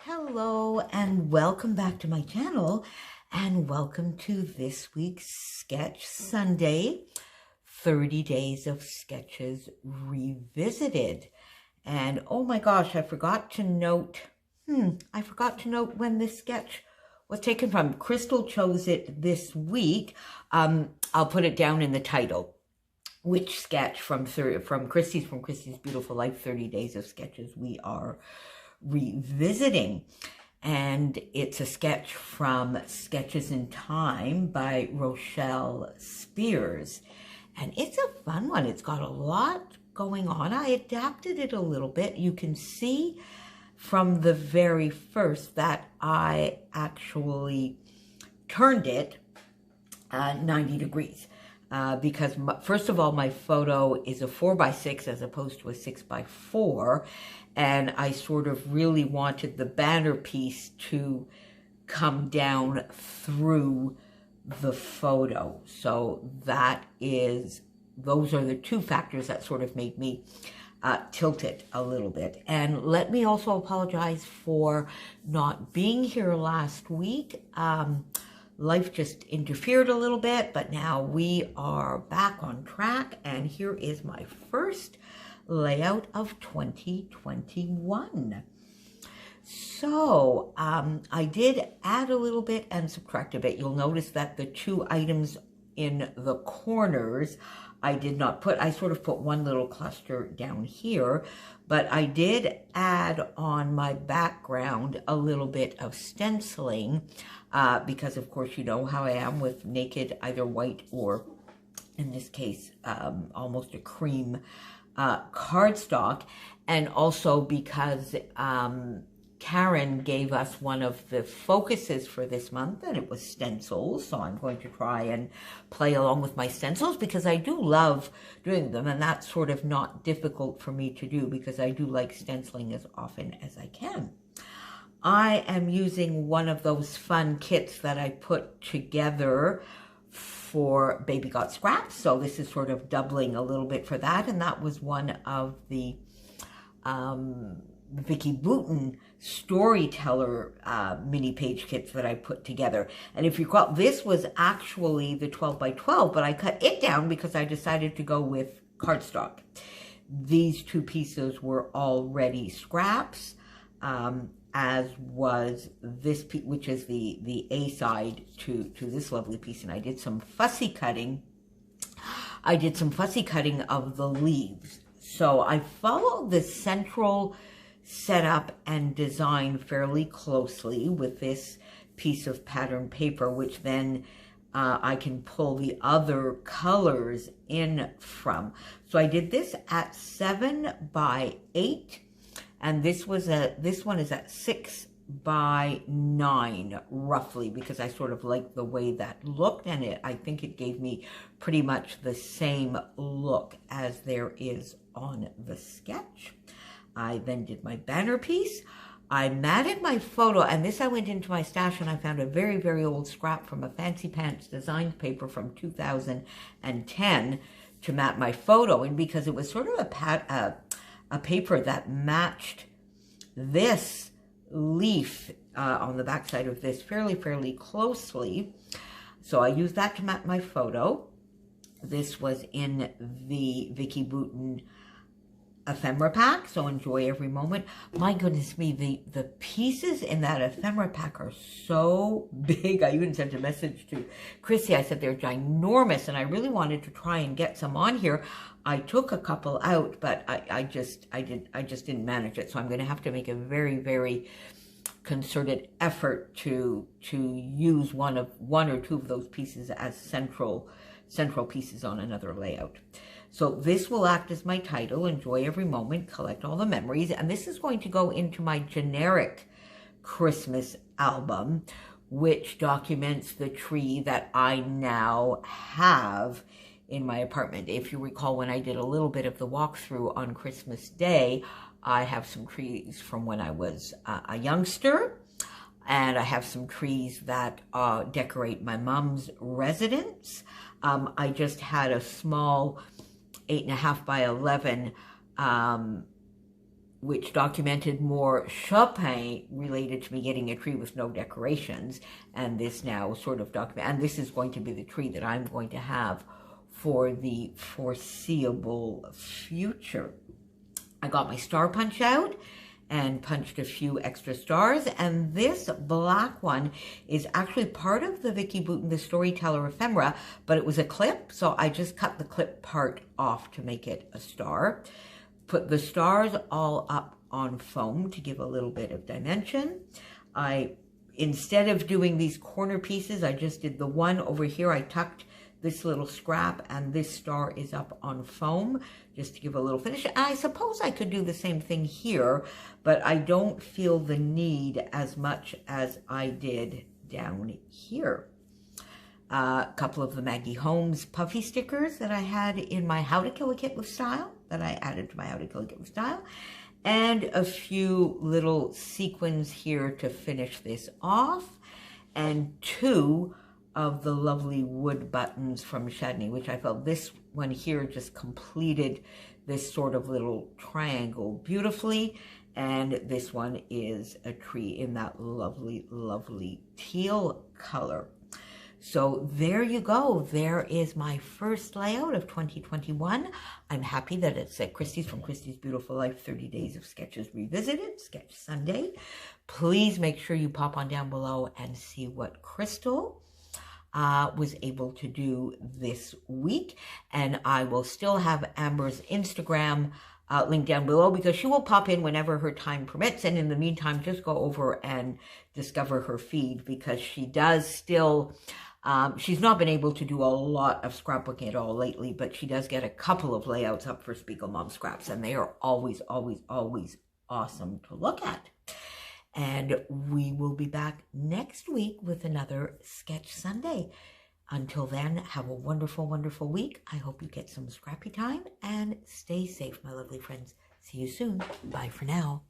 Hello and welcome back to my channel and welcome to this week's Sketch Sunday, 30 Days of Sketches Revisited. And oh my gosh, I forgot to note when this sketch was taken from. Crystal chose it this week. I'll put it down in the title. Which sketch from Christy's Beautiful Life, 30 Days of Sketches we are revisiting. And it's a sketch from Sketches in Time by Rochelle Spears. And it's a fun one. It's got a lot going on. I adapted it a little bit. You can see from the very first that I actually turned it 90 degrees. Because first of all, my photo is a 4x6 as opposed to a 6x4, and I sort of really wanted the banner piece to come down through the photo. So those are the two factors that sort of made me tilt it a little bit. And let me also apologize for not being here last week. Life just interfered a little bit, but now we are back on track, and here is my first layout of 2021. So I did add a little bit and subtract a bit. You'll notice that the two items in the corners I did not put. I sort of put one little cluster down here, but I did add on my background a little bit of stenciling because, of course, you know how I am with naked, either white or, in this case, almost a cream cardstock, and also because Karin gave us one of the focuses for this month, and it was stencils. So I'm going to try and play along with my stencils because I do love doing them, and that's sort of not difficult for me to do because I do like stenciling as often as I can. I am using one of those fun kits that I put together for Baby Got Scraps. So this is sort of doubling a little bit for that, and that was one of the Vicki Boutin Storyteller mini page kits that I put together. And if you recall, this was actually the 12x12, but I cut it down because I decided to go with cardstock. These two pieces were already scraps, as was this piece, which is the A side to this lovely piece. And I did some fussy cutting. I did some fussy cutting of the leaves. So I followed the central setup and design fairly closely with this piece of pattern paper, which then I can pull the other colors in from. So I did this at 7x8, and this one is at 6x9 roughly, because I sort of like the way that looked, and I think it gave me pretty much the same look as there is on the sketch. I then did my banner piece. I matted my photo, and this I went into my stash and I found a very, very old scrap from a Fancy Pants design paper from 2010 to mat my photo. And because it was sort of a paper that matched this leaf on the backside of this fairly closely. So I used that to mat my photo. This was in the Vicki Boutin ephemera pack, so enjoy every moment. My goodness me, the pieces in that ephemera pack are so big. I even sent a message to Chrissy. I said they're ginormous, and I really wanted to try and get some on here. I took a couple out, but I just didn't manage it. So I'm going to have to make a very concerted effort to use one or two of those pieces as central pieces on another layout. So this will act as my title, Enjoy Every Moment, Collect All the Memories. And this is going to go into my generic Christmas album, which documents the tree that I now have in my apartment. If you recall, when I did a little bit of the walkthrough on Christmas Day, I have some trees from when I was a youngster. And I have some trees that decorate my mom's residence. I just had a small 8.5 by 11 which documented more Chopin related to me getting a tree with no decorations. And this now sort of and this is going to be the tree that I'm going to have for the foreseeable future. I got my star punch out and punched a few extra stars, and this black one is actually part of the Vicki Boutin, the Storyteller ephemera, but it was a clip, so I just cut the clip part off to make it a star. Put the stars all up on foam to give a little bit of dimension. Instead of doing these corner pieces, I just did the one over here. I tucked this little scrap, and this star is up on foam just to give a little finish. And I suppose I could do the same thing here, but I don't feel the need as much as I did down here. A couple of the Maggie Holmes puffy stickers that I had in my How to Kill a Kit with Style, that I added to my How to Kill a Kit with Style, and a few little sequins here to finish this off, and two of the lovely wood buttons from Chadney, which I felt this one here just completed this sort of little triangle beautifully. And this one is a tree in that lovely, lovely teal color. So there you go. There is my first layout of 2021. I'm happy that it's at Christie's from Christie's Beautiful Life 30 Days of Sketches Revisited, Sketch Sunday. Please make sure you pop on down below and see what Crystal was able to do this week. And I will still have Amber's Instagram link down below, because she will pop in whenever her time permits. And in the meantime, just go over and discover her feed, because she does still, she's not been able to do a lot of scrapbooking at all lately, but she does get a couple of layouts up for Spiegel Mom Scraps, and they are always, always, always awesome to look at. And we will be back next week with another Sketch Sunday. Until then, have a wonderful, wonderful week. I hope you get some scrappy time and stay safe, my lovely friends. See you soon. Bye for now.